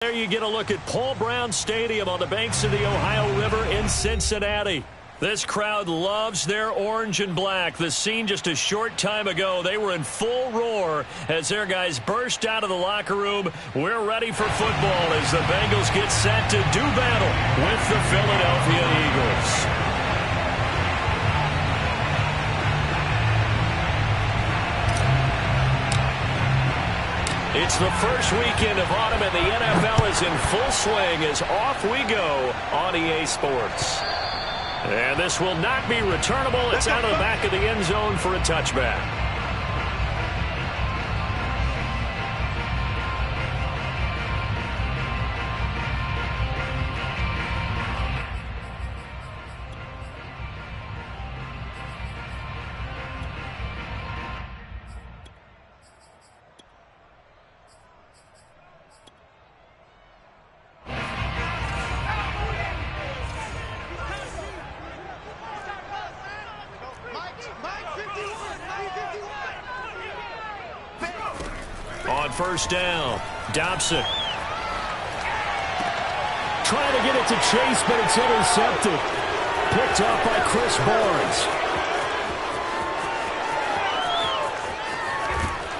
There you get a look at Paul Brown Stadium on the banks of the Ohio River in Cincinnati. This crowd loves their orange and black. The scene just a short time ago, they were in full roar as their guys burst out of the locker room. We're ready for football as the Bengals get set to do battle with the Philadelphia Eagles. It's the first weekend of autumn, and the NFL is in full swing as off we go on EA Sports. And this will not be returnable. It's out of the back of the end zone for a touchback. On first down, Dobson. Trying to get it to Chase, but it's intercepted. Picked up by Chris Barnes.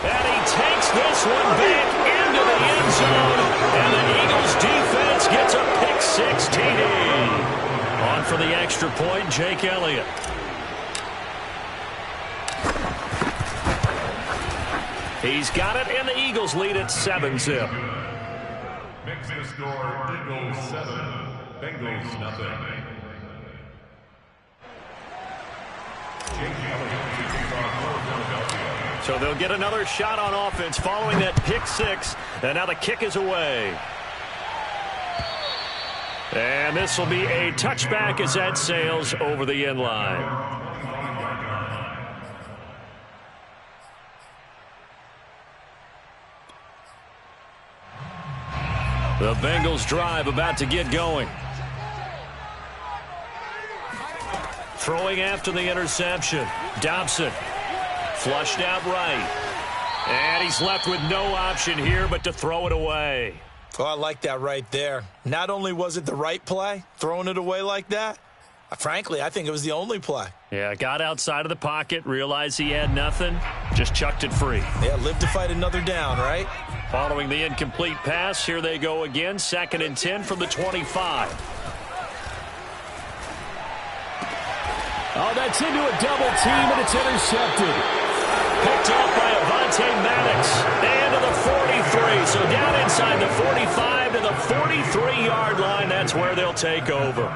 And he takes this one back into the end zone. And the Eagles defense gets a pick six TD. On for the extra point, Jake Elliott. He's got it, and the Eagles lead at 7-zip. Makes the score Eagles 7, Bengals nothing. So they'll get another shot on offense following that pick six, and now the kick is away. And this will be a touchback as that sails over the end line. The Bengals drive about to get going. Throwing after the interception. Dobson flushed out right. And he's left with no option here but to throw it away. Oh, I like that right there. Not only was it the right play, throwing it away like that, frankly, I think it was the only play. Yeah, got outside of the pocket, realized he had nothing, just chucked it free. Yeah, live to fight another down, right? Following the incomplete pass, here they go again, 2nd and 10 from the 25. Oh, that's into a double team, and it's intercepted. Picked off by Avonte Maddox. And to the 43, so down inside the 45 to the 43-yard line. That's where they'll take over.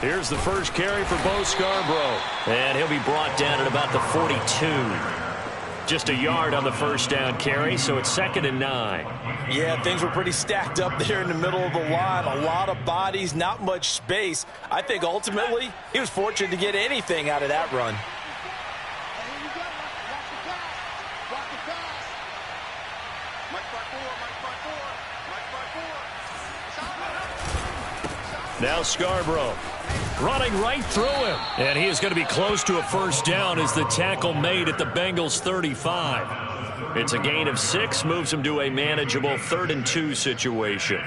Here's the first carry for Bo Scarborough. And he'll be brought down at about the 42. Just a yard on the first down carry, so it's 2nd and 9. Yeah, things were pretty stacked up there in the middle of the line. A lot of bodies, not much space. I think ultimately he was fortunate to get anything out of that run. Now Scarborough running right through him. And he is going to be close to a first down as the tackle made at the Bengals 35. It's a gain of 6, moves him to a manageable 3rd and 2 situation.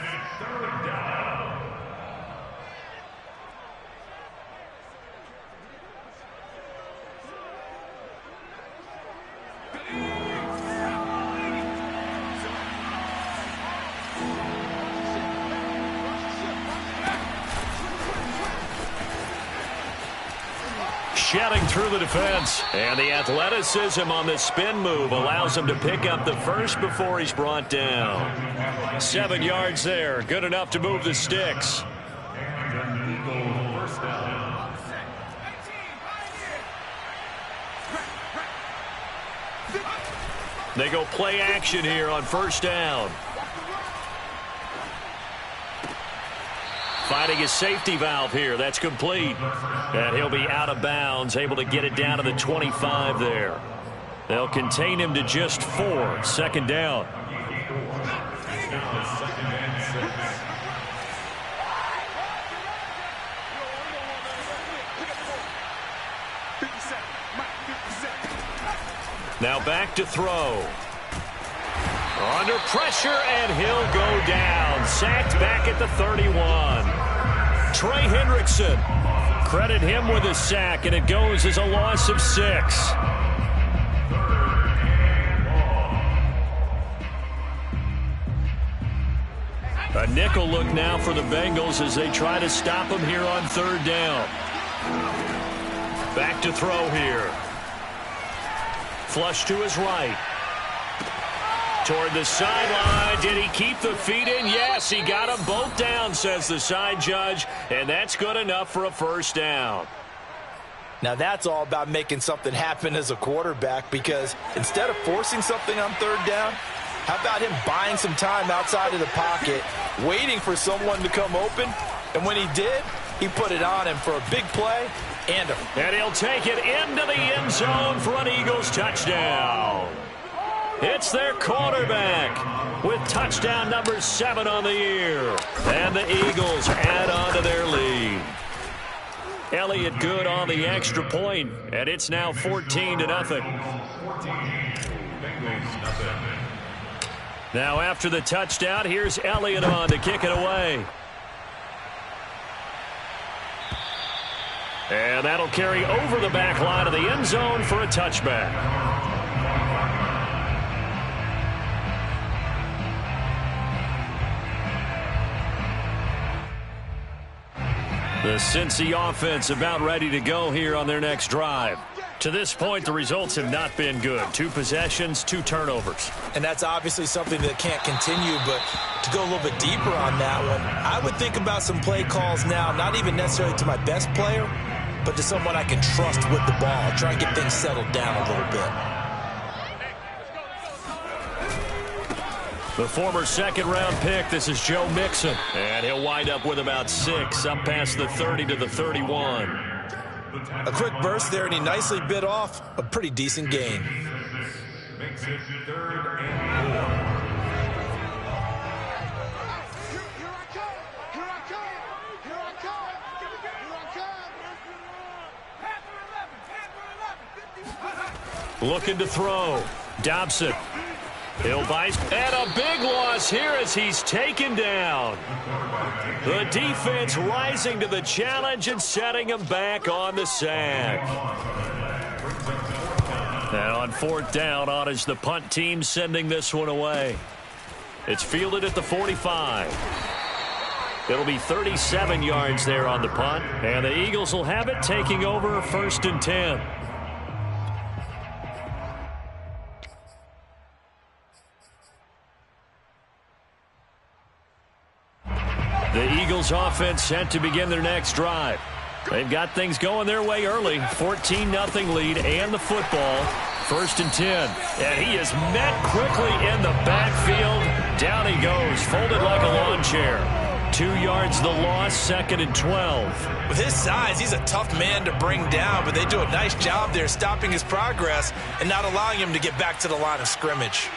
Shedding through the defense. And the athleticism on the spin move allows him to pick up the first before he's brought down. 7 yards there. Good enough to move the sticks. They go play action here on first down. finding his safety valve here. That's complete. And he'll be out of bounds, able to get it down to the 25 there. They'll contain him to just 4. Second down. Now back to throw. Under pressure, and he'll go down. Sacked back at the 31. Trey Hendrickson. Credit him with a sack, and it goes as a loss of 6. A nickel look now for the Bengals as they try to stop him here on third down. Back to throw here. Flush to his right. Toward the sideline. Did he keep the feet in? Yes, he got them both down, says the side judge, and that's good enough for a first down. Now that's all about making something happen as a quarterback, because instead of forcing something on third down, how about him buying some time outside of the pocket, waiting for someone to come open, and when he did, he put it on him for a big play and he'll take it into the end zone for an Eagles touchdown. It's their quarterback with touchdown number 7 on the year. And the Eagles add on to their lead. Elliott good on the extra point, and it's now 14-0. Now after the touchdown, here's Elliott on to kick it away. And that'll carry over the back line of the end zone for a touchback. The Cincy offense about ready to go here on their next drive. To this point, the results have not been good. 2 possessions, 2 turnovers. And that's obviously something that can't continue, but to go a little bit deeper on that one, I would think about some play calls now, not even necessarily to my best player, but to someone I can trust with the ball. Try and get things settled down a little bit. The former second-round pick, this is Joe Mixon. And he'll wind up with about 6, up past the 30 to the 31. A quick burst there, and he nicely bit off a pretty decent gain. Makes it 3rd and 4. Looking to throw. Dobson. He'll buy, and a big loss here as he's taken down. The defense rising to the challenge and setting him back on the sack. And on 4th down, on is the punt team sending this one away. It's fielded at the 45. It'll be 37 yards there on the punt, and the Eagles will have it taking over 1st and 10. The Eagles offense set to begin their next drive. They've got things going their way early. 14-0 lead and the football. 1st and 10. And he is met quickly in the backfield. Down he goes, folded like a lawn chair. 2 yards the loss, 2nd and 12. With his size, he's a tough man to bring down, but they do a nice job there stopping his progress and not allowing him to get back to the line of scrimmage.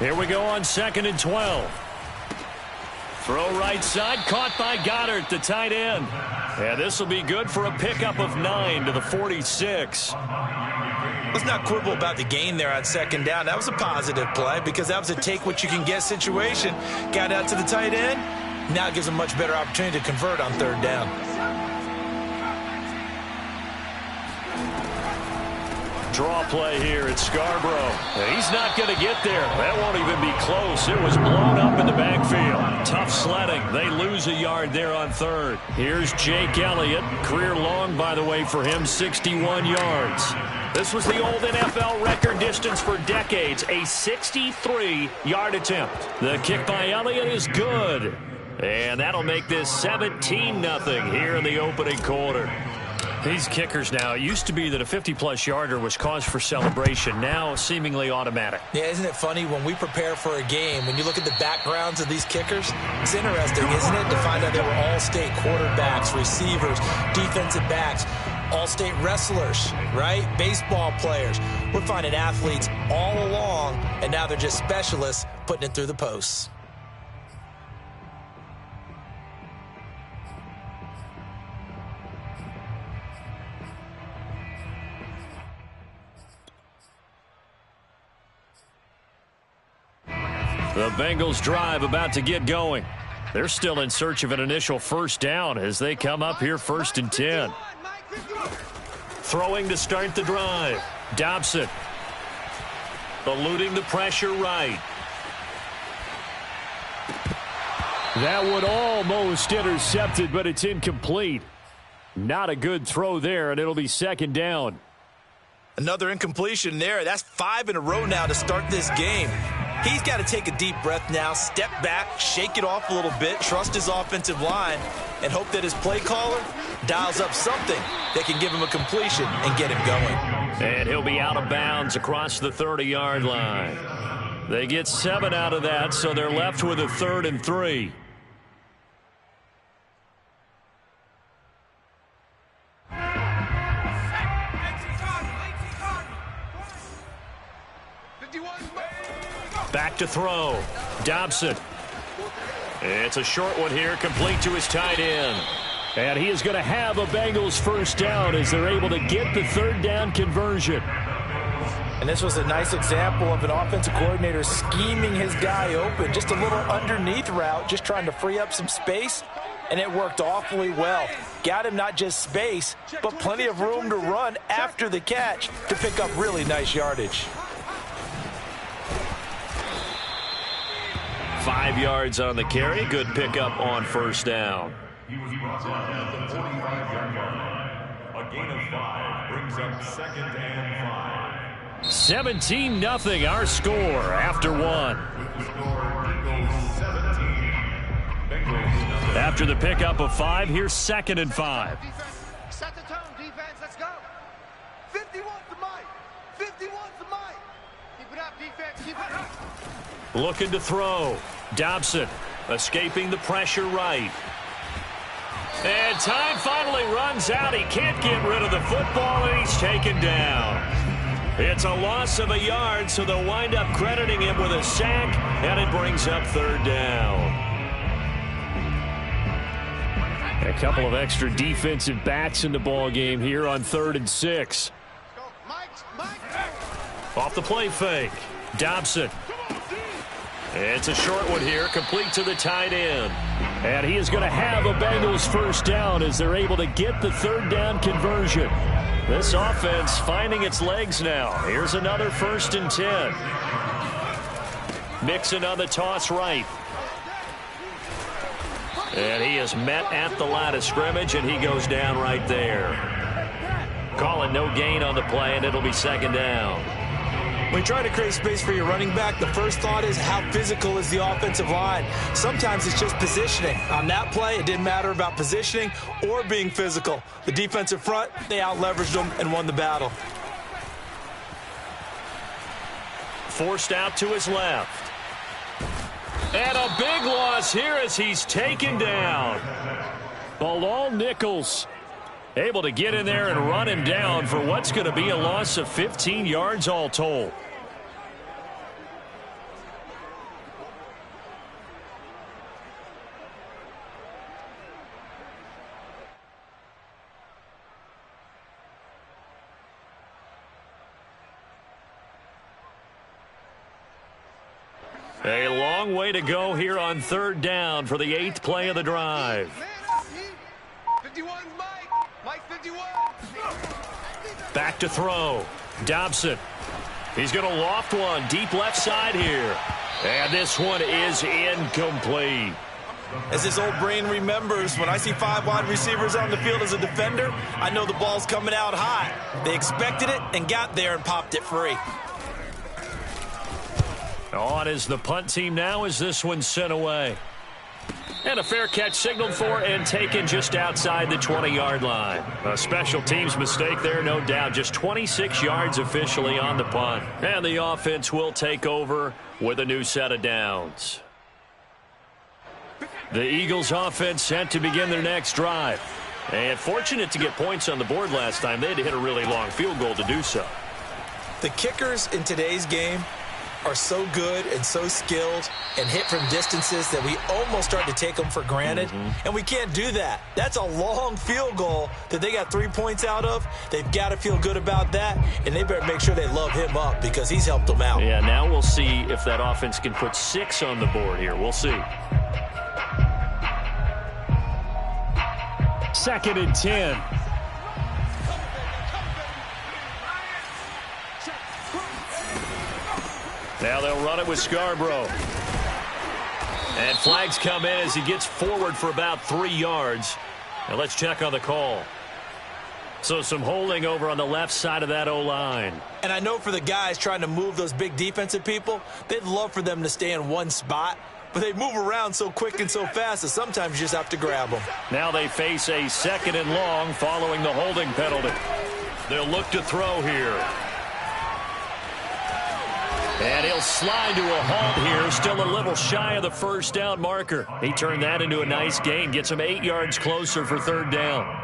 Here we go on 2nd and 12. Throw right side, caught by Goddard, the tight end. And this will be good for a pickup of 9 to the 46. Let's not quibble about the gain there on 2nd down. That was a positive play because that was a take-what-you-can-get situation. Got out to the tight end. Now it gives him a much better opportunity to convert on 3rd down. Draw play here at Scarborough. He's not going to get there. That won't even be close. It was blown up in the backfield. Tough sledding. They lose a yard there on 3rd. Here's Jake Elliott. Career long, by the way, for him, 61 yards. This was the old NFL record distance for decades, a 63-yard attempt. The kick by Elliott is good. And that'll make this 17-0 here in the opening quarter. These kickers now, it used to be that a 50-plus yarder was cause for celebration. Now, seemingly automatic. Yeah, isn't it funny when we prepare for a game, when you look at the backgrounds of these kickers, it's interesting, isn't it, to find out they were all-state quarterbacks, receivers, defensive backs, all-state wrestlers, right? Baseball players. We're finding athletes all along, and now they're just specialists putting it through the posts. The Bengals drive about to get going. They're still in search of an initial first down as they come up here 1st and 10. Throwing to start the drive. Dobson. Eluding the pressure right. That one almost intercepted, but it's incomplete. Not a good throw there, and it'll be 2nd down. Another incompletion there. That's 5 in a row now to start this game. He's got to take a deep breath now, step back, shake it off a little bit, trust his offensive line, and hope that his play caller dials up something that can give him a completion and get him going. And he'll be out of bounds across the 30-yard line. They get 7 out of that, so they're left with a 3rd and 3. Back to throw. Dobson. It's a short one here, complete to his tight end. And he is going to have a Bengals first down as they're able to get the 3rd down conversion. And this was a nice example of an offensive coordinator scheming his guy open. Just a little underneath route, just trying to free up some space, and it worked awfully well. Got him not just space, but plenty of room to run after the catch to pick up really nice yardage. 5 yards on the carry. Good pickup on first down. He was brought down at the 45-yard line. A gain of 5 brings up 2nd and 5. 17-0 our score after 1. With the score, Eagles 17. Bengals nothing. After the pickup of 5, here's 2nd and 5. Set the tone, defense. Let's go. 51 to Mike. 51 to Mike. Keep it up, defense. Keep it up. Looking to throw. Dobson escaping the pressure right. And time finally runs out. He can't get rid of the football, and he's taken down. It's a loss of a yard, so they'll wind up crediting him with a sack, and it brings up 3rd down. A couple of extra defensive backs in the ball game here on 3rd and 6. Off the play fake. Dobson. It's a short one here, complete to the tight end. And he is going to have a Bengals first down as they're able to get the 3rd down conversion. This offense finding its legs now. Here's another 1st and 10. Mixon on the toss right. And he is met at the line of scrimmage, and he goes down right there. Calling no gain on the play, and it'll be 2nd down. When you try to create space for your running back, the first thought is how physical is the offensive line. Sometimes it's just positioning. On that play, it didn't matter about positioning or being physical. The defensive front, they out-leveraged them and won the battle. Forced out to his left. And a big loss here as he's taken down. Bilal Nichols able to get in there and run him down for what's going to be a loss of 15 yards all told. A long way to go here on 3rd down for the 8th play of the drive. 51, Mike 51. Back to throw. Dobson. He's going to loft one deep left side here. And this one is incomplete. As his old brain remembers, when I see 5 wide receivers on the field as a defender, I know the ball's coming out high. They expected it and got there and popped it free. On is the punt team now as this one's sent away. And a fair catch signaled for and taken just outside the 20-yard line. A special teams mistake there, no doubt. Just 26 yards officially on the punt. And the offense will take over with a new set of downs. The Eagles offense set to begin their next drive. And fortunate to get points on the board last time. They had to hit a really long field goal to do so. The kickers in today's game are so good and so skilled and hit from distances that we almost start to take them for granted. And we can't do that. That's a long field goal that they got 3 points out of. They've got to feel good about that, and they better make sure they love him up because he's helped them out. Yeah, now we'll see if that offense can put 6 on the board here. We'll see. 2nd and 10. Now they'll run it with Scarborough. And flags come in as he gets forward for about 3 yards. Now let's check on the call. So some holding over on the left side of that O-line. And I know for the guys trying to move those big defensive people, they'd love for them to stay in one spot. But they move around so quick and so fast that sometimes you just have to grab them. Now they face a 2nd and long following the holding penalty. They'll look to throw here. And he'll slide to a halt here, still a little shy of the first down marker. He turned that into a nice gain, gets him 8 yards closer for 3rd down.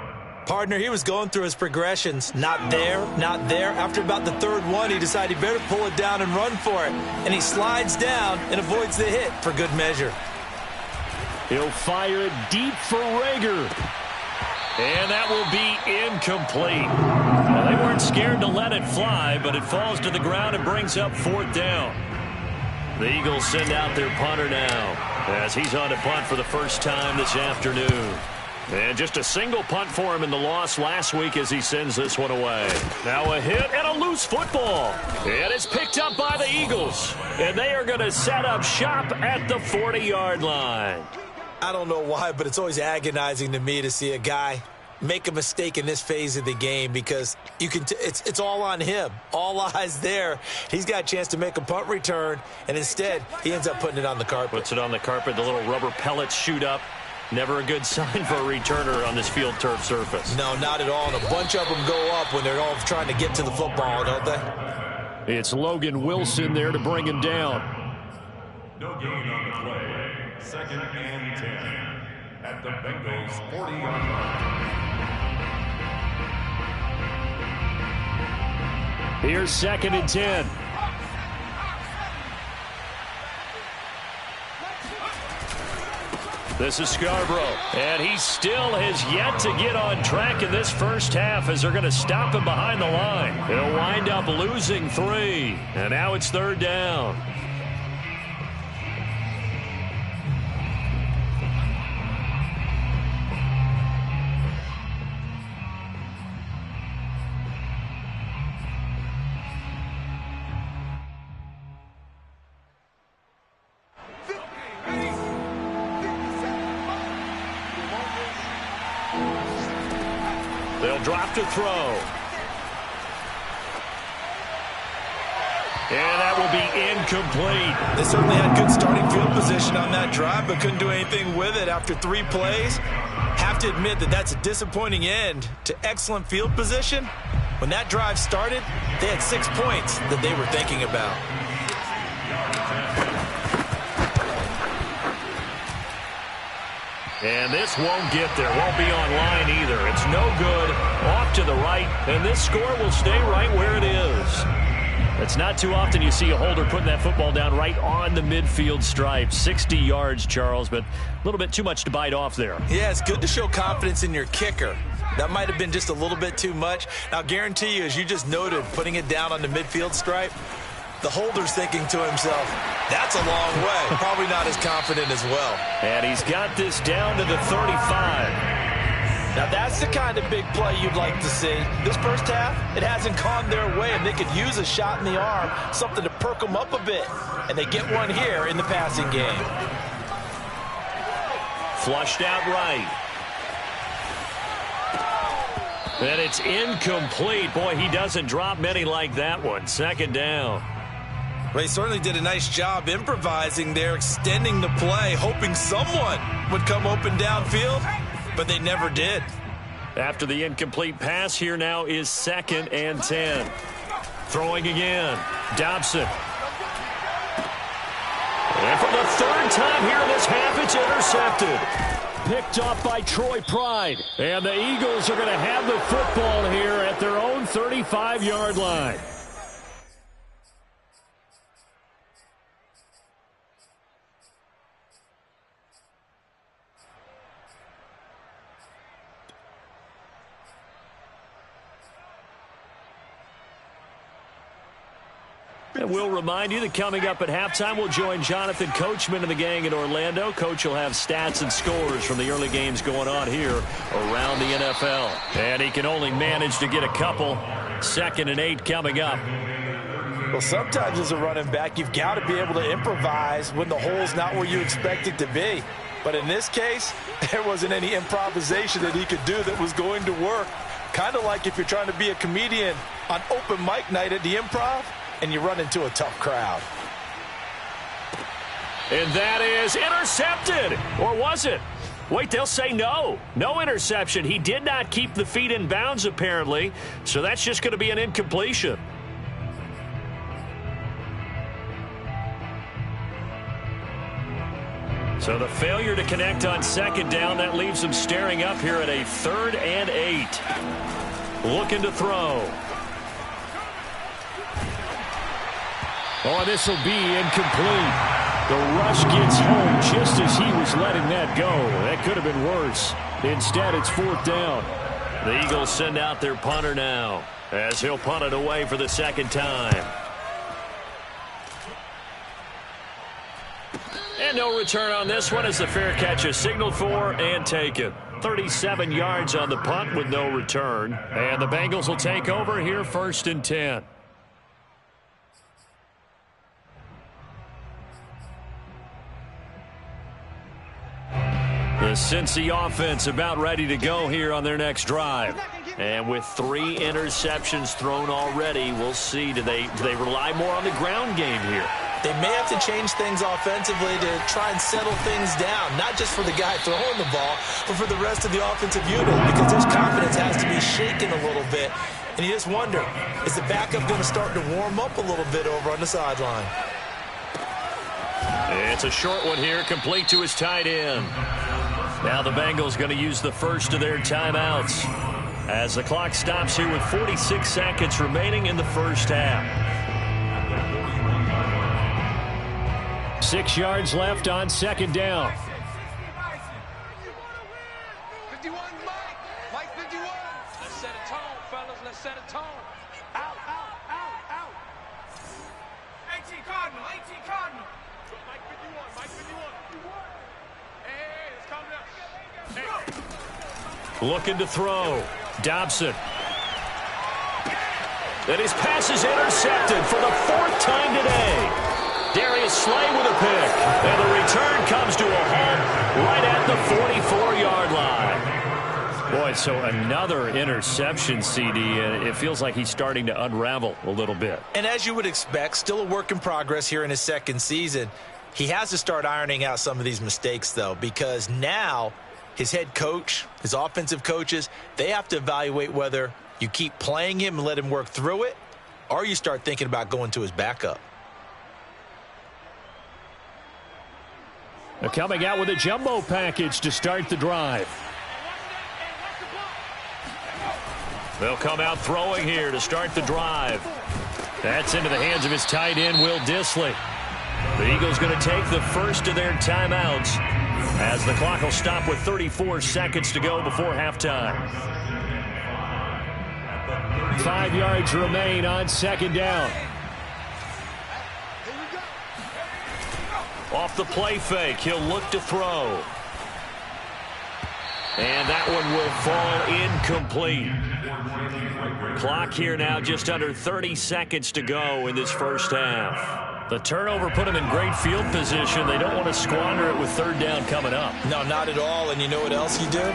Partner, he was going through his progressions. Not there, not there. After about the 3rd one, he decided he better pull it down and run for it. And he slides down and avoids the hit for good measure. He'll fire it deep for Rager. And that will be incomplete. Well, they weren't scared to let it fly, but it falls to the ground and brings up 4th down. The Eagles send out their punter now as he's on to punt for the first time this afternoon. And just a single punt for him in the loss last week as he sends this one away. Now a hit and a loose football. And it's picked up by the Eagles. And they are going to set up shop at the 40-yard line. I don't know why, but it's always agonizing to me to see a guy make a mistake in this phase of the game because you can. It's all on him. All eyes there. He's got a chance to make a punt return, and instead he ends up putting it on the carpet. Puts it on the carpet. The little rubber pellets shoot up. Never a good sign for a returner on this field turf surface. No, not at all. And a bunch of them go up when they're all trying to get to the football, don't they? It's Logan Wilson there to bring him down. No gain on the play. 2nd and 10 at the Bengals 40-yard line. Here's 2nd and 10. This is Scarborough, and he still has yet to get on track in this first half as they're going to stop him behind the line. He'll wind up losing 3, and now it's 3rd down. They'll drop to throw. And that will be incomplete. They certainly had good starting field position on that drive, but couldn't do anything with it after 3 plays. Have to admit that that's a disappointing end to excellent field position. When that drive started, they had 6 points that they were thinking about. And this won't get there. Won't be online either. It's no good. Off to the right. And this score will stay right where it is. It's not too often you see a holder putting that football down right on the midfield stripe. 60 yards, Charles, but a little bit too much to bite off there. Yeah, it's good to show confidence in your kicker. That might have been just a little bit too much. Now, guarantee you, as you just noted, putting it down on the midfield stripe, the holder's thinking to himself, that's a long way. Probably not as confident as well. And he's got this down to the 35. Now, that's the kind of big play you'd like to see. This first half, it hasn't gone their way, and they could use a shot in the arm, something to perk them up a bit. And they get one here in the passing game. Flushed out right. And it's incomplete. Boy, he doesn't drop many like that one. 2nd down. Well, he certainly did a nice job improvising there, extending the play, hoping someone would come open downfield, but they never did. After the incomplete pass, here now is 2nd and 10. Throwing again. Dobson. And for the 3rd time here in this half, it's intercepted. Picked off by Troy Pride. And the Eagles are going to have the football here at their own 35-yard line. And we'll remind you that coming up at halftime, we'll join Jonathan Coachman and the gang in Orlando. Coach will have stats and scores from the early games going on here around the NFL. And he can only manage to get a couple. 2nd and 8 coming up. Well, sometimes as a running back, you've got to be able to improvise when the hole's not where you expect it to be. But in this case, there wasn't any improvisation that he could do that was going to work. Kind of like if you're trying to be a comedian on open mic night at the Improv, and you run into a tough crowd. And that is intercepted. Or was it? Wait, they'll say no. No interception. He did not keep the feet in bounds, apparently. So that's just going to be an incompletion. So the failure to connect on 2nd down, that leaves them staring up here at a 3rd and 8. Looking to throw. Oh, this will be incomplete. The rush gets home just as he was letting that go. That could have been worse. Instead, it's 4th down. The Eagles send out their punter now as he'll punt it away for the 2nd time. And no return on this one as the fair catch is signaled for and taken. 37 yards on the punt with no return. And the Bengals will take over here 1st and 10. The Cincy offense about ready to go here on their next drive. And with 3 interceptions thrown already, we'll see. Do they rely more on the ground game here? They may have to change things offensively to try and settle things down, not just for the guy throwing the ball, but for the rest of the offensive unit, because their confidence has to be shaken a little bit. And you just wonder, is the backup going to start to warm up a little bit over on the sideline? It's a short one here, complete to his tight end. Now the Bengals going to use the first of their timeouts as the clock stops here with 46 seconds remaining in the first half. 6 yards left on 2nd down. 51, Mike 51. Let's set a tone, fellas. Let's set a tone. Out. 18 Cardinal. Mike 51. Hey, it's coming up. Hey. Looking to throw. Dobson. And his pass is intercepted for the 4th time today. Darius Slay with a pick. And the return comes to a halt right at the 44-yard line. Boy, so another interception, CD. It feels like he's starting to unravel a little bit. And as you would expect, still a work in progress here in his 2nd season. He has to start ironing out some of these mistakes, though, because now his head coach, his offensive coaches, they have to evaluate whether you keep playing him and let him work through it, or you start thinking about going to his backup. They're coming out with a jumbo package to start the drive. They'll come out throwing here to start the drive. That's into the hands of his tight end, Will Dissly. The Eagles going to take the first of their timeouts as the clock will stop with 34 seconds to go before halftime. 5 yards remain on 2nd down. Off the play fake, he'll look to throw. And that one will fall incomplete. Clock here now just under 30 seconds to go in this first half. The turnover put them in great field position. They don't want to squander it with 3rd down coming up. No, not at all. And you know what else you do?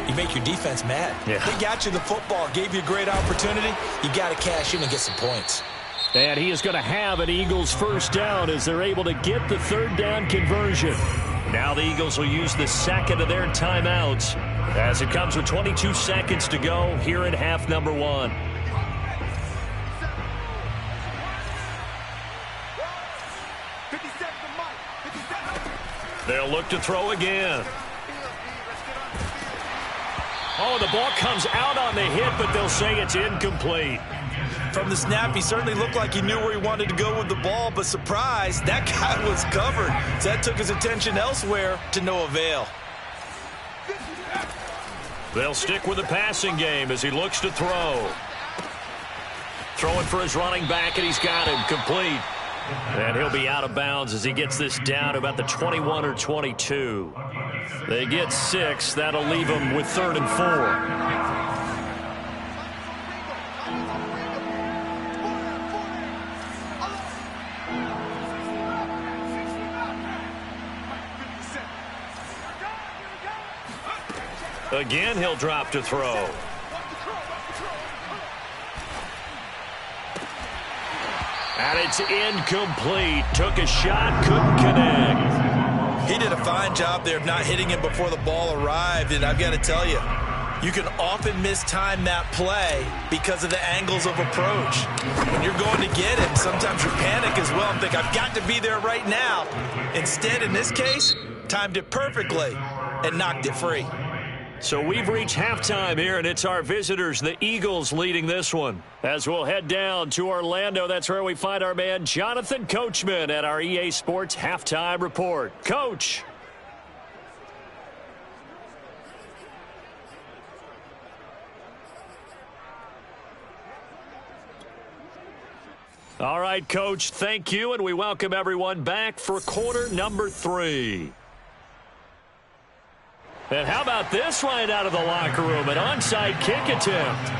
You make your defense mad. Yeah. They got you the football, gave you a great opportunity. You got to cash in and get some points. And he is going to have an Eagles first down as they're able to get the third down conversion. Now the Eagles will use the second of their timeouts as it comes with 22 seconds to go here in half number 1. They'll look to throw again. Oh, the ball comes out on the hit, but they'll say it's incomplete. From the snap, he certainly looked like he knew where he wanted to go with the ball, but surprise, that guy was covered. So that took his attention elsewhere to no avail. They'll stick with the passing game as he looks to throw. Throwing for his running back, and he's got him complete. And he'll be out of bounds as he gets this down to about the 21 or 22. They get 6. That'll leave them with 3rd and 4. Again, he'll drop to throw. And it's incomplete. Took a shot, couldn't connect. He did a fine job there of not hitting him before the ball arrived, and I've got to tell you, you can often mistime that play because of the angles of approach. When you're going to get him, sometimes you panic as well and think, I've got to be there right now. Instead, in this case, timed it perfectly and knocked it free. So we've reached halftime here, and it's our visitors, the Eagles, leading this one. As we'll head down to Orlando, that's where we find our man Jonathan Coachman at our EA Sports Halftime Report. Coach. All right, Coach, thank you, and we welcome everyone back for quarter number 3. And how about this right out of the locker room? An onside kick attempt.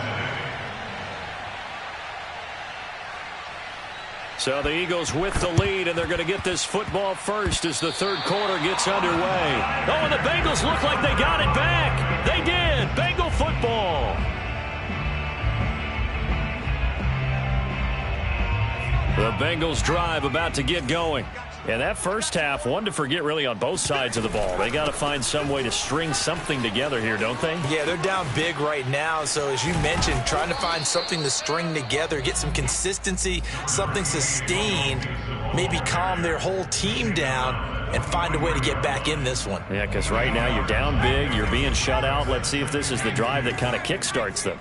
So the Eagles with the lead, and they're going to get this football first as the third quarter gets underway. Oh, and the Bengals look like they got it back. They did. Bengal football. The Bengals drive about to get going. And that first half, one to forget really on both sides of the ball. They got to find some way to string something together here, don't they? Yeah, they're down big right now. So as you mentioned, trying to find something to string together, get some consistency, something sustained, maybe calm their whole team down and find a way to get back in this one. Yeah, because right now you're down big, you're being shut out. Let's see if this is the drive that kind of kickstarts them.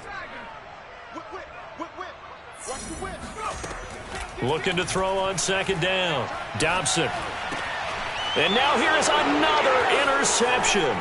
Looking to throw on second down. Dobson. And now here is another interception.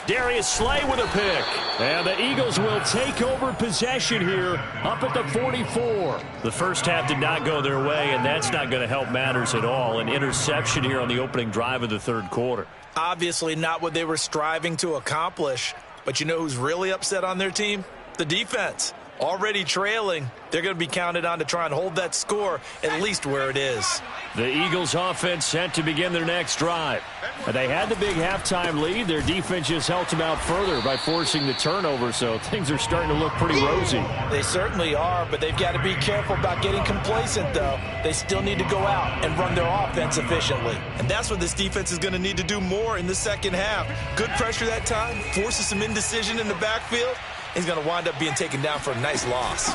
Darius Slay with a pick. And the Eagles will take over possession here up at the 44. The first half did not go their way, and that's not going to help matters at all. An interception here on the opening drive of the third quarter. Obviously not what they were striving to accomplish. But you know who's really upset on their team? The defense. Already trailing, they're going to be counted on to try and hold that score at least where it is. The Eagles offense set to begin their next drive. And they had the big halftime lead. Their defense just helped them out further by forcing the turnover, so things are starting to look pretty rosy. They certainly are, but they've got to be careful about getting complacent, though. They still need to go out and run their offense efficiently. And that's what this defense is going to need to do more in the second half. Good pressure that time, forces some indecision in the backfield. He's going to wind up being taken down for a nice loss.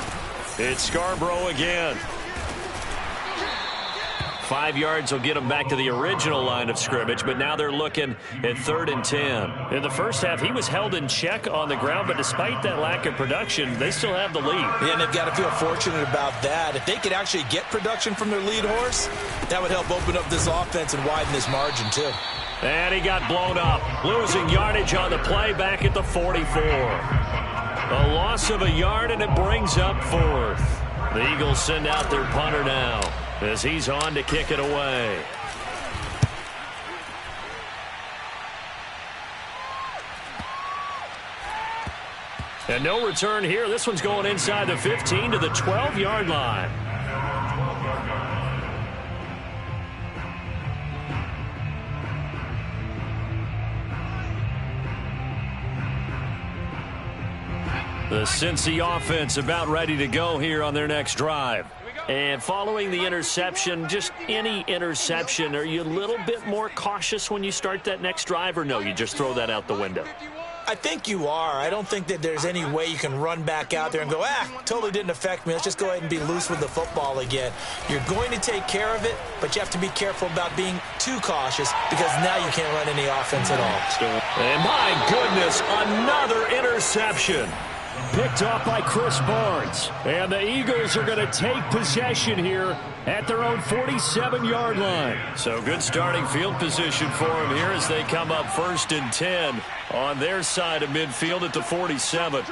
It's Scarborough again. 5 yards will get them back to the original line of scrimmage, but now they're looking at 3rd and 10. In the first half, he was held in check on the ground, but despite that lack of production, they still have the lead. Yeah, and they've got to feel fortunate about that. If they could actually get production from their lead horse, that would help open up this offense and widen this margin, too. And he got blown up, losing yardage on the play back at the 44. A loss of a yard, and it brings up 4th. The Eagles send out their punter now as he's on to kick it away. And no return here. This one's going inside the 15 to the 12-yard line. The Cincy offense about ready to go here on their next drive. And following the interception, just any interception, are you a little bit more cautious when you start that next drive, or no, you just throw that out the window? I think you are. I don't think that there's any way you can run back out there and go, totally didn't affect me. Let's just go ahead and be loose with the football again. You're going to take care of it, but you have to be careful about being too cautious because now you can't run any offense at all. And my goodness, another interception. Picked off by Chris Barnes. And the Eagles are going to take possession here at their own 47-yard line. So good starting field position for them here as they come up 1st and 10 on their side of midfield at the 47.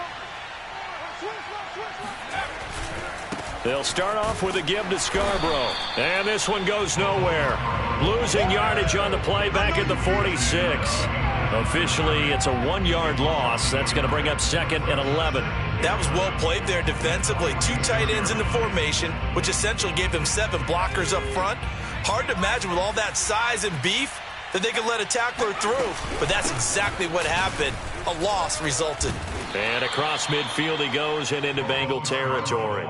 They'll start off with a give to Scarborough. And this one goes nowhere. Losing yardage on the play back at the 46. Officially, it's a 1-yard loss. That's going to bring up 2nd and 11. That was well played there defensively. 2 tight ends in the formation, which essentially gave them 7 blockers up front. Hard to imagine with all that size and beef that they could let a tackler through. But that's exactly what happened. A loss resulted. And across midfield he goes and into Bengal territory.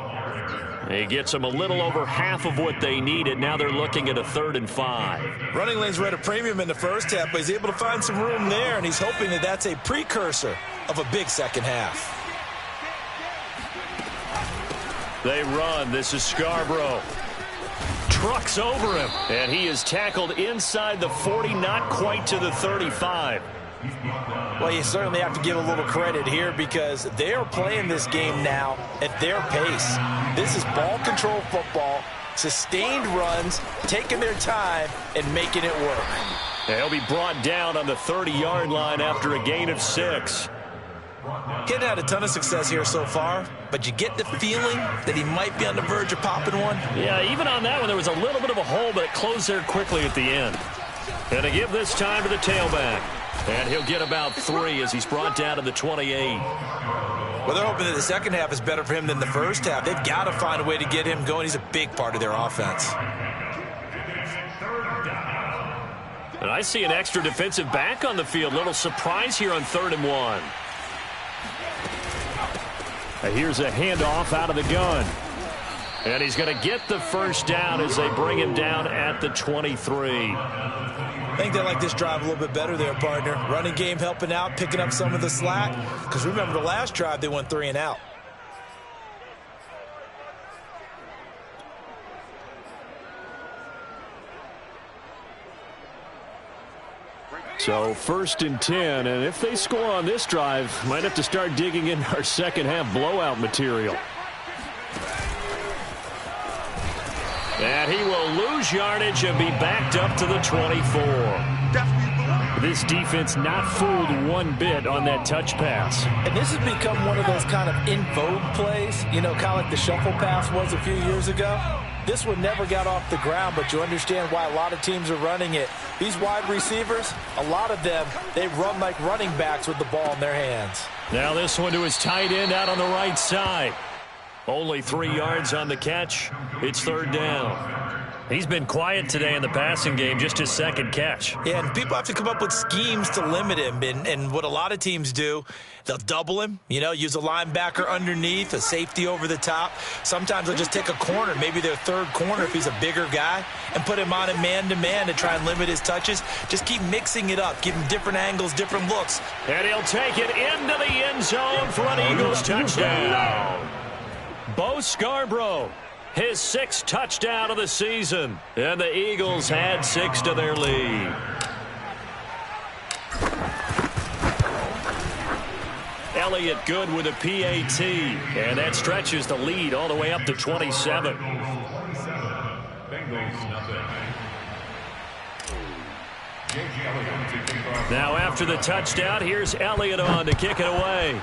He gets them a little over half of what they needed. Now they're looking at a 3rd and 5. Running lanes were at a premium in the first half, but he's able to find some room there, and he's hoping that that's a precursor of a big second half. They run. This is Scarborough. Trucks over him, and he is tackled inside the 40, not quite to the 35. Well, you certainly have to give a little credit here because they are playing this game now at their pace. This is ball control football, sustained runs, taking their time, and making it work. He'll be brought down on the 30-yard line after a gain of 6. He hadn't had a ton of success here so far, but you get the feeling that he might be on the verge of popping one. Yeah, even on that one, there was a little bit of a hole, but it closed there quickly at the end. And to give this time to the tailback. And he'll get about 3 as he's brought down to the 28. Well, they're hoping that the second half is better for him than the first half. They've got to find a way to get him going. He's a big part of their offense. And I see an extra defensive back on the field. Little surprise here on 3rd and 1. Here's a handoff out of the gun. And he's going to get the first down as they bring him down at the 23. I think they like this drive a little bit better there, partner. Running game helping out, picking up some of the slack. Because remember, the last drive, they went 3 and out. So 1st and 10, and if they score on this drive, might have to start digging in our second half blowout material. And he will lose yardage and be backed up to the 24. This defense not fooled one bit on that touch pass. And this has become one of those kind of in vogue plays, you know, kind of like the shuffle pass was a few years ago. This one never got off the ground, but you understand why a lot of teams are running it. These wide receivers, a lot of them, they run like running backs with the ball in their hands. Now this one to his tight end out on the right side. Only 3 yards on the catch. It's 3rd down. He's been quiet today in the passing game, just his 2nd catch. Yeah, and people have to come up with schemes to limit him. And what a lot of teams do, they'll double him, you know, use a linebacker underneath, a safety over the top. Sometimes they'll just take a corner, maybe their 3rd corner if he's a bigger guy, and put him on a man-to-man to try and limit his touches. Just keep mixing it up, give him different angles, different looks. And he'll take it into the end zone for an Eagles touchdown. Bo Scarborough, his 6th touchdown of the season. And the Eagles add 6 to their lead. Elliott good with a PAT. And that stretches the lead all the way up to 27. Now after the touchdown, here's Elliott on to kick it away.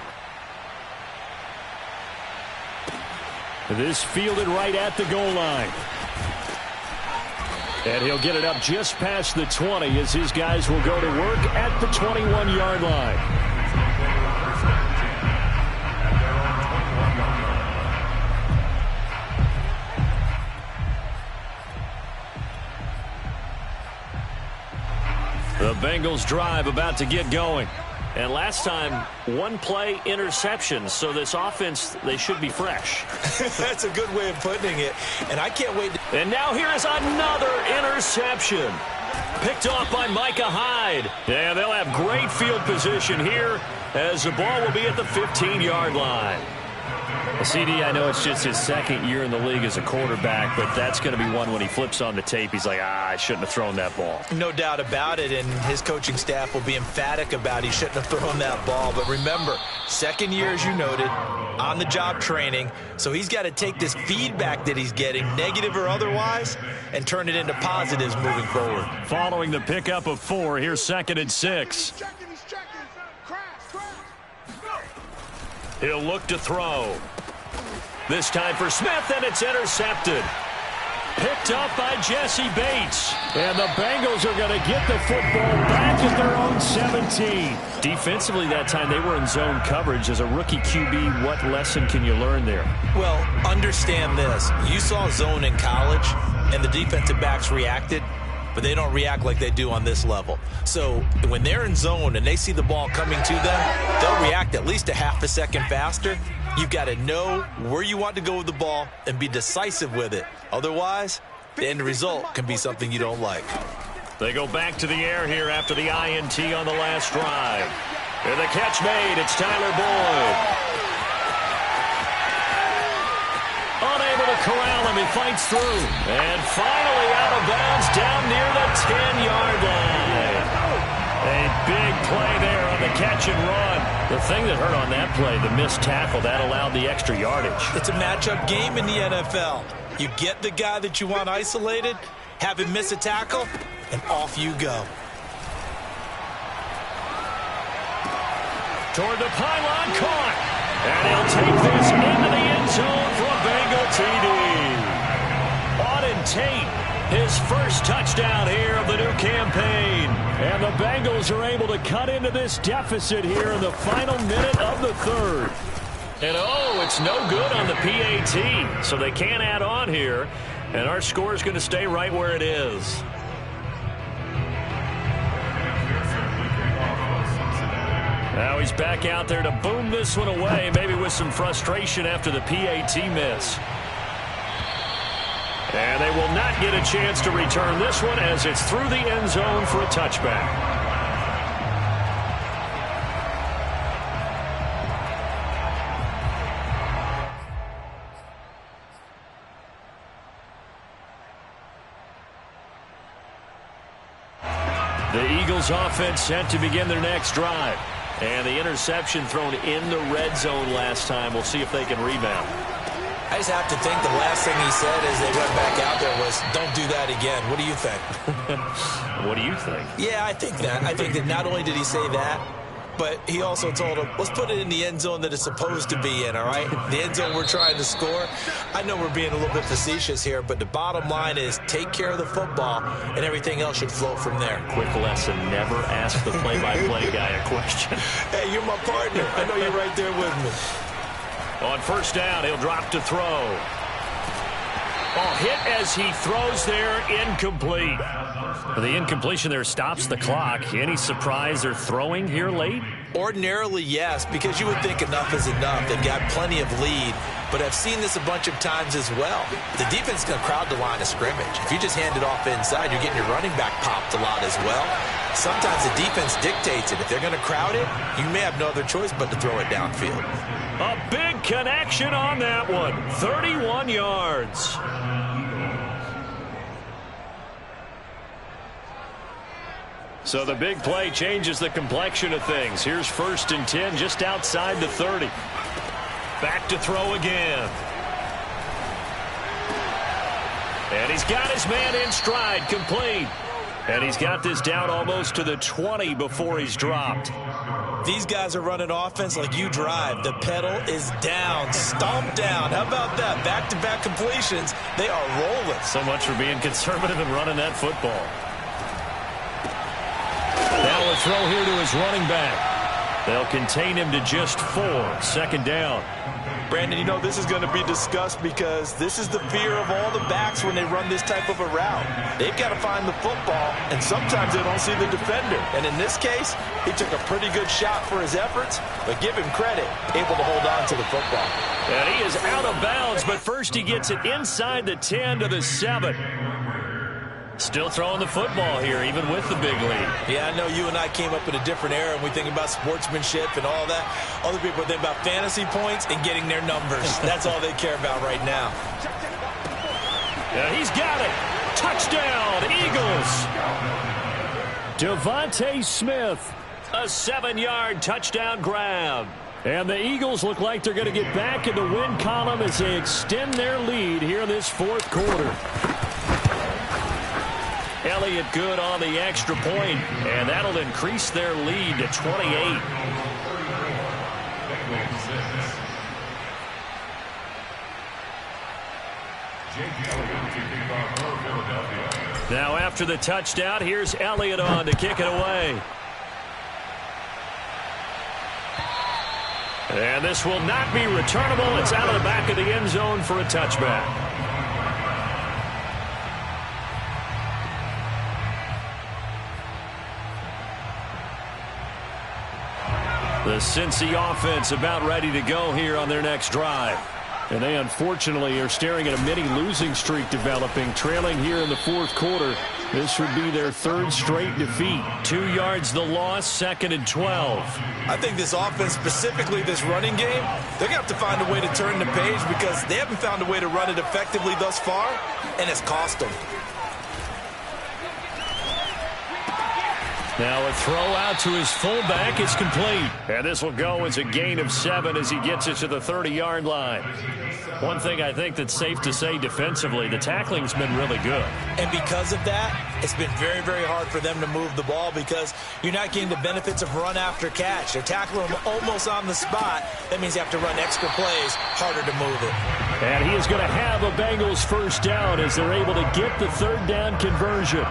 This fielded right at the goal line. And he'll get it up just past the 20 as his guys will go to work at the 21-yard line. The Bengals drive about to get going. And last time, one play interception. So this offense, they should be fresh. That's a good way of putting it. And I can't wait. And now here is another interception. Picked off by Micah Hyde. Yeah, they'll have great field position here as the ball will be at the 15-yard line. CD, I know it's just his second year in the league as a quarterback, but that's going to be one when he flips on the tape. He's like, I shouldn't have thrown that ball. No doubt about it, and his coaching staff will be emphatic about he shouldn't have thrown that ball. But remember, second year, as you noted, on-the-job training, so he's got to take this feedback that he's getting, negative or otherwise, and turn it into positives moving forward. Following the pickup of 4, here's 2nd and 6. He'll look to throw. This time for Smith, and it's intercepted. Picked up by Jesse Bates. And the Bengals are going to get the football back at their own 17. Defensively that time, they were in zone coverage. As a rookie QB, what lesson can you learn there? Well, understand this. You saw zone in college, and the defensive backs reacted, but they don't react like they do on this level. So when they're in zone and they see the ball coming to them, they'll react at least a half a second faster. You've got to know where you want to go with the ball and be decisive with it. Otherwise, the end result can be something you don't like. They go back to the air here after the INT on the last drive. And the catch made. It's Tyler Boyd. Unable to corral him. He fights through. And finally out of bounds down near the 10-yard line. A big play there on the catch and run. The thing that hurt on that play, the missed tackle, that allowed the extra yardage. It's a matchup game in the NFL. You get the guy that you want isolated, have him miss a tackle, and off you go. Toward the pylon, caught. And he'll take this into the end zone for a Bengal TD. Auden Tate, his first touchdown here of the new campaign. And the Bengals are able to cut into this deficit here in the final minute of the third. And it's no good on the PAT, so they can't add on here. And our score is going to stay right where it is. Now he's back out there to boom this one away, maybe with some frustration after the PAT miss. And they will not get a chance to return this one as it's through the end zone for a touchback. The Eagles offense set to begin their next drive. And the interception thrown in the red zone last time. We'll see if they can rebound. I just have to think the last thing he said as they went back out there was, don't do that again. What do you think? What do you think? Yeah, I think that. I think that not only did he say that, but he also told him, let's put it in the end zone that it's supposed to be in, all right? The end zone we're trying to score. I know we're being a little bit facetious here, but the bottom line is take care of the football, and everything else should flow from there. Quick lesson, never ask the play-by-play guy a question. Hey, you're my partner. I know you're right there with me. On first down, he'll drop to throw. Hit as he throws there, incomplete. The incompletion there stops the clock. Any surprise they're throwing here late? Ordinarily, yes, because you would think enough is enough. They've got plenty of lead, but I've seen this a bunch of times as well. The defense is going to crowd the line of scrimmage. If you just hand it off inside, you're getting your running back popped a lot as well. Sometimes the defense dictates it. If they're going to crowd it, you may have no other choice but to throw it downfield. A big connection on that one. 31 yards. So the big play changes the complexion of things. Here's 1st and 10 just outside the 30. Back to throw again. And he's got his man in stride, complete. And he's got this down almost to the 20 before he's dropped. These guys are running offense like you drive. The pedal is down, stomp down. How about that? Back-to-back completions. They are rolling. So much for being conservative and running that football. Now a throw here to his running back. They'll contain him to just 4. Second down. Brandon, you know, this is going to be discussed because this is the fear of all the backs when they run this type of a route. They've got to find the football, and sometimes they don't see the defender. And in this case, he took a pretty good shot for his efforts, but give him credit, able to hold on to the football. And he is out of bounds, but first he gets it inside the 10 to the 7. Still throwing the football here, even with the big lead. Yeah, I know you and I came up in a different era, and we think about sportsmanship and all that. Other people think about fantasy points and getting their numbers. That's all they care about right now. Yeah, he's got it. Touchdown, Eagles. Devontae Smith, a 7-yard touchdown grab. And the Eagles look like they're going to get back in the win column as they extend their lead here in this fourth quarter. Elliott good on the extra point, and that'll increase their lead to 28. Now after the touchdown, here's Elliott on to kick it away. And this will not be returnable. It's out of the back of the end zone for a touchback. The Cincy offense about ready to go here on their next drive. And they unfortunately are staring at a mini losing streak developing, trailing here in the fourth quarter. This would be their 3rd straight defeat. 2 yards the loss, 2nd and 12. I think this offense, specifically this running game, they're going to have to find a way to turn the page because they haven't found a way to run it effectively thus far, and it's cost them. Now a throw out to his fullback is complete. And this will go as a gain of 7 as he gets it to the 30-yard line. One thing I think that's safe to say defensively, the tackling's been really good. And because of that, it's been very, very hard for them to move the ball because you're not getting the benefits of run after catch. They're tackling them almost on the spot. That means you have to run extra plays, harder to move it. And he is going to have a Bengals first down as they're able to get the 3rd down conversion.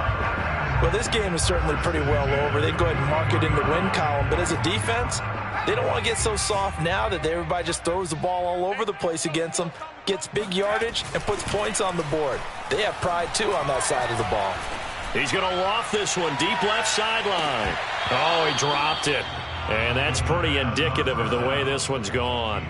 Well, this game is certainly pretty well over. They'd go ahead and mark it in the win column. But as a defense, they don't want to get so soft now that everybody just throws the ball all over the place against them, gets big yardage, and puts points on the board. They have pride, too, on that side of the ball. He's going to loft this one deep left sideline. Oh, he dropped it. And that's pretty indicative of the way this one's gone.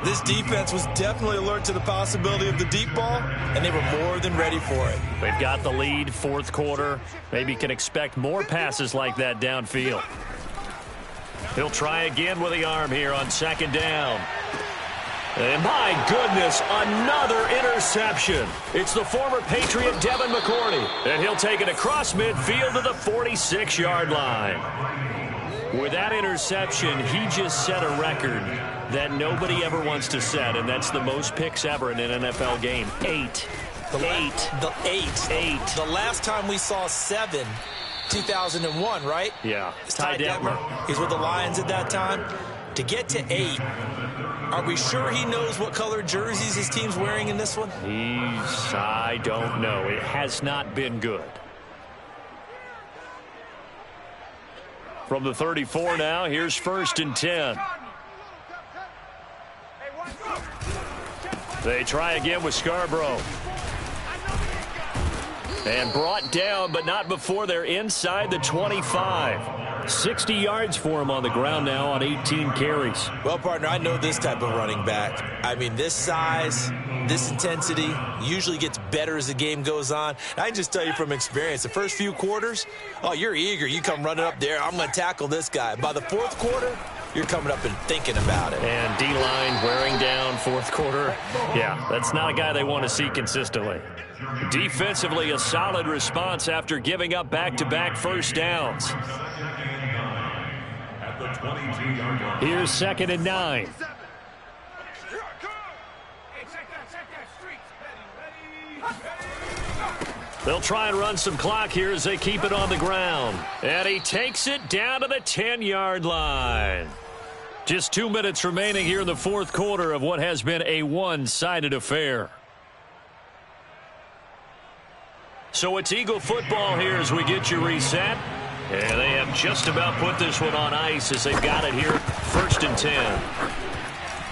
This defense was definitely alert to the possibility of the deep ball, and they were more than ready for it. They've got the lead, fourth quarter. Maybe can expect more passes like that downfield. He'll try again with the arm here on 2nd down. And my goodness, another interception. It's the former Patriot Devin McCourty, and he'll take it across midfield to the 46-yard line. With that interception, he just set a record that nobody ever wants to set, and that's the most picks ever in an NFL game. 8. The last time we saw 7, 2001, right? Yeah. It's Ty Detmer. He's with the Lions at that time. To get to 8, are we sure he knows what color jerseys his team's wearing in this one? I don't know. It has not been good. From the 34 now, here's 1st and 10. They try again with Scarborough. And brought down, but not before they're inside the 25. 60 yards for him on the ground now on 18 carries. Well, partner, I know this type of running back. I mean, this size, this intensity usually gets better as the game goes on. I can just tell you from experience, the first few quarters, oh, you're eager. You come running up there, I'm going to tackle this guy. By the fourth quarter, you're coming up and thinking about it. And D-line wearing down fourth quarter. Yeah, that's not a guy they want to see consistently. Defensively, a solid response after giving up back-to-back first downs. Here's 2nd and 9. They'll try and run some clock here as they keep it on the ground. And he takes it down to the 10-yard line. Just 2 minutes remaining here in the fourth quarter of what has been a one-sided affair. So it's Eagle football here as we get you reset. And they have just about put this one on ice as they've got it here, 1st and 10.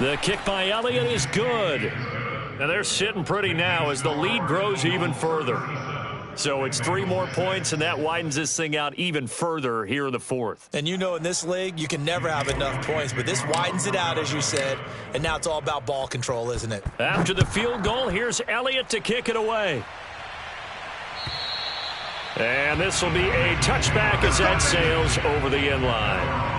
The kick by Elliott is good. And they're sitting pretty now as the lead grows even further. So it's 3 more points, and that widens this thing out even further here in the 4th. And you know, in this league, you can never have enough points, but this widens it out, as you said, and now it's all about ball control, isn't it? After the field goal, here's Elliott to kick it away. And this will be a touchback as that sails over the end line.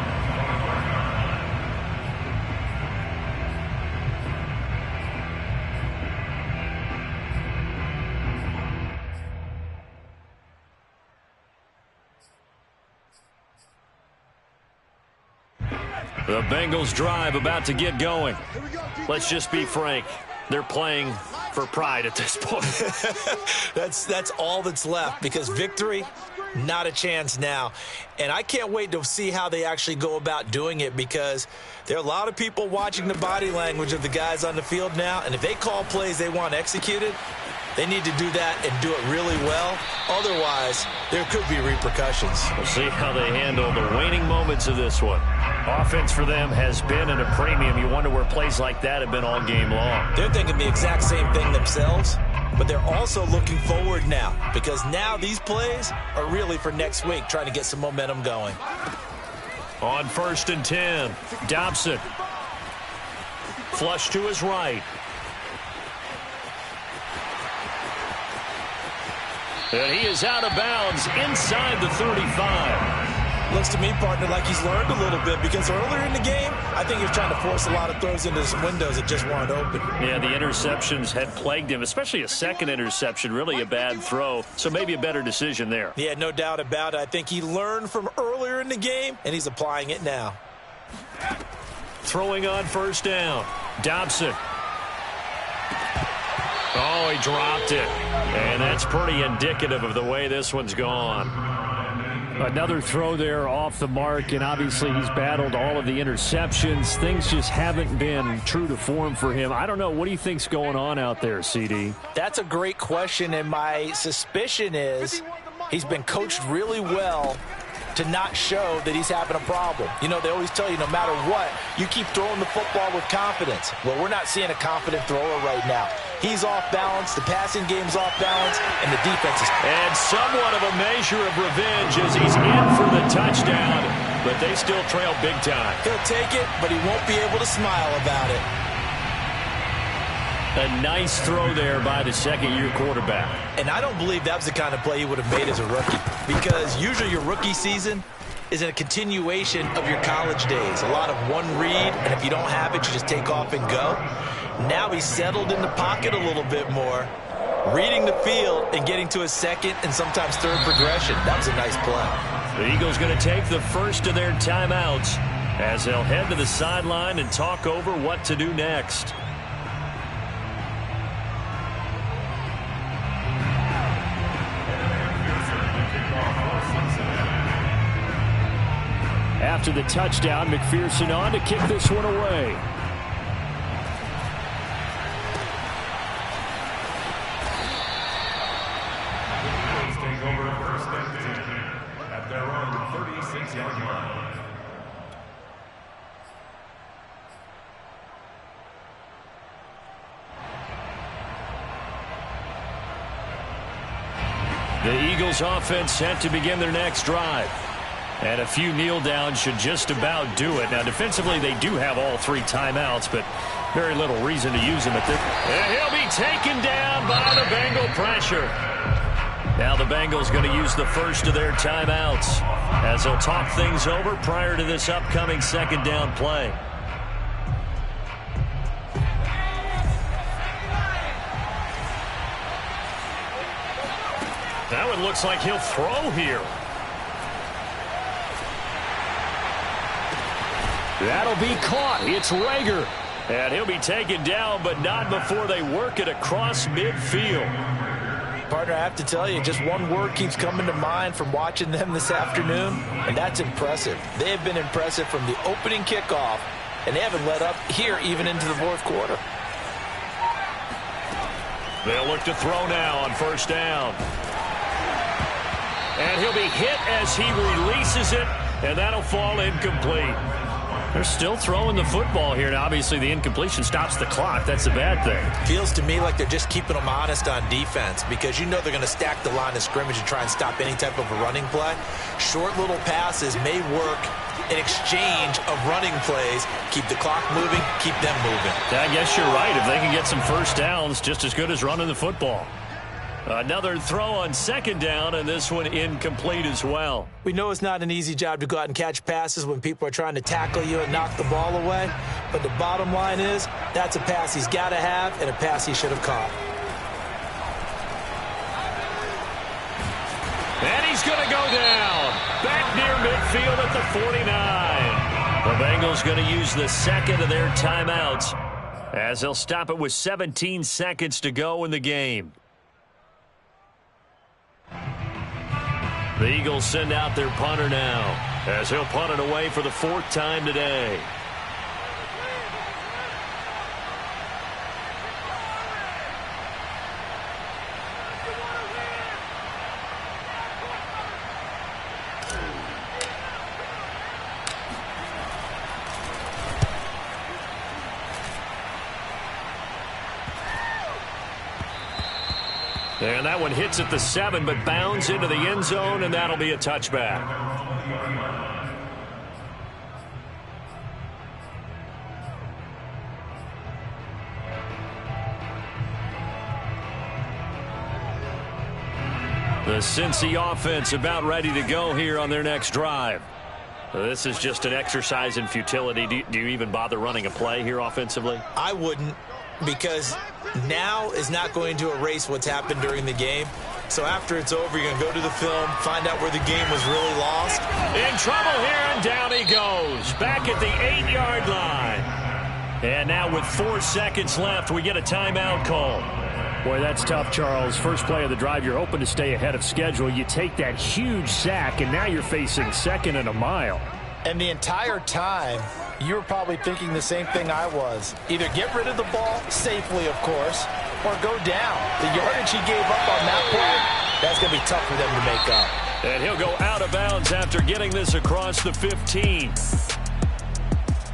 The Bengals drive about to get going. Let's just be frank. They're playing for pride at this point. That's all that's left, because victory, not a chance now. And I can't wait to see how they actually go about doing it, because there are a lot of people watching the body language of the guys on the field now, and if they call plays they want executed, they need to do that and do it really well. Otherwise, there could be repercussions. We'll see how they handle the waning moments of this one. Offense for them has been at a premium. You wonder where plays like that have been all game long. They're thinking the exact same thing themselves, but they're also looking forward now, because now these plays are really for next week, trying to get some momentum going. On 1st and 10, Dobson. Flush to his right. And he is out of bounds inside the 35. Looks to me, partner, like he's learned a little bit, because earlier in the game, I think he was trying to force a lot of throws into some windows that just weren't open. Yeah, the interceptions had plagued him, especially a second interception, really a bad throw. So maybe a better decision there. Yeah, no doubt about it. I think he learned from earlier in the game, and he's applying it now. Throwing on 1st down. Dobson. Oh, he dropped it. And that's pretty indicative of the way this one's gone. Another throw there off the mark, and obviously he's battled all of the interceptions. Things just haven't been true to form for him. I don't know. What do you think's going on out there, CD? That's a great question, and my suspicion is he's been coached really well to not show that he's having a problem. You know, they always tell you no matter what, you keep throwing the football with confidence. Well, we're not seeing a confident thrower right now. He's off balance, the passing game's off balance, and the defense is... And somewhat of a measure of revenge as he's in for the touchdown, but they still trail big time. He'll take it, but he won't be able to smile about it. A nice throw there by the second-year quarterback. And I don't believe that was the kind of play he would have made as a rookie, because usually your rookie season is a continuation of your college days. A lot of one read, and if you don't have it, you just take off and go. Now he's settled in the pocket a little bit more, reading the field and getting to his second and sometimes third progression. That was a nice play. The Eagles going to take the first of their timeouts as they'll head to the sideline and talk over what to do next. After the touchdown, McPherson on to kick this one away. Take over 1st and 10 at their own 36-yard line. The Eagles offense set to begin their next drive. And a few kneel downs should just about do it. Now, defensively, they do have all 3 timeouts, but very little reason to use them at this. And he'll be taken down by the Bengal pressure. Now the Bengals going to use the first of their timeouts as they'll talk things over prior to this upcoming 2nd down play. That one looks like he'll throw here. That'll be caught. It's Rager. And he'll be taken down, but not before they work it across midfield. Partner, I have to tell you, just one word keeps coming to mind from watching them this afternoon, and that's impressive. They have been impressive from the opening kickoff, and they haven't let up here even into the 4th quarter. They'll look to throw now on 1st down. And he'll be hit as he releases it, and that'll fall incomplete. They're still throwing the football here. Now, obviously, the incompletion stops the clock. That's a bad thing. Feels to me like they're just keeping them honest on defense because you know they're going to stack the line of scrimmage and try and stop any type of a running play. Short little passes may work in exchange of running plays. Keep the clock moving, keep them moving. I guess you're right. If they can get some first downs, just as good as running the football. Another throw on second down, and this one incomplete as well. We know it's not an easy job to go out and catch passes when people are trying to tackle you and knock the ball away. But the bottom line is that's a pass he's got to have and a pass he should have caught. And he's going to go down. Back near midfield at the 49. The Bengals going to use the second of their timeouts as they'll stop it with 17 seconds to go in the game. The Eagles send out their punter now as he'll punt it away for the fourth time today. And that one hits at the 7, but bounds into the end zone, and that'll be a touchback. The Cincy offense about ready to go here on their next drive. This is just an exercise in futility. Do you even bother running a play here offensively? I wouldn't, because now is not going to erase what's happened during the game. So after it's over, you're going to go to the film, find out where the game was really lost. In trouble here, and down he goes. Back at the 8-yard line. And now with 4 seconds left, we get a timeout call. Boy, that's tough, Charles. First play of the drive, you're hoping to stay ahead of schedule. You take that huge sack, and now you're facing second and a mile. And the entire time, you were probably thinking the same thing I was. Either get rid of the ball, safely, of course, or go down. The yardage he gave up on that play, that's going to be tough for them to make up. And he'll go out of bounds after getting this across the 15.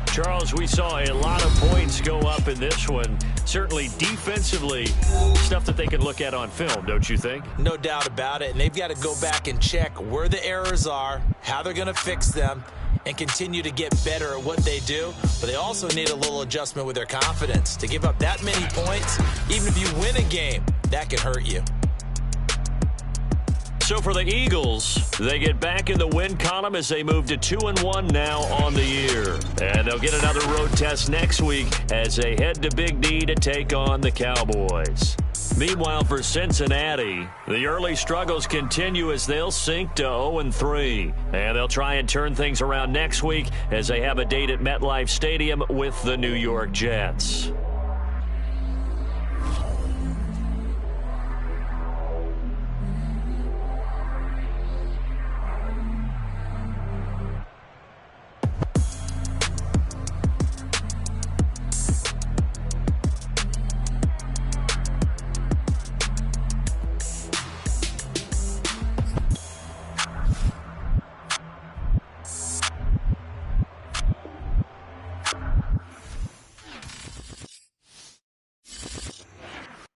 Charles, we saw a lot of points go up in this one. Certainly defensively, stuff that they can look at on film, don't you think? No doubt about it. And they've got to go back and check where the errors are, how they're going to fix them, and continue to get better at what they do. But they also need a little adjustment with their confidence. To give up that many points, even if you win a game, that can hurt you. So for the Eagles, they get back in the win column as they move to 2-1 now on the year. And they'll get another road test next week as they head to Big D to take on the Cowboys. Meanwhile, for Cincinnati, the early struggles continue as they'll sink to 0-3. And they'll try and turn things around next week as they have a date at MetLife Stadium with the New York Jets.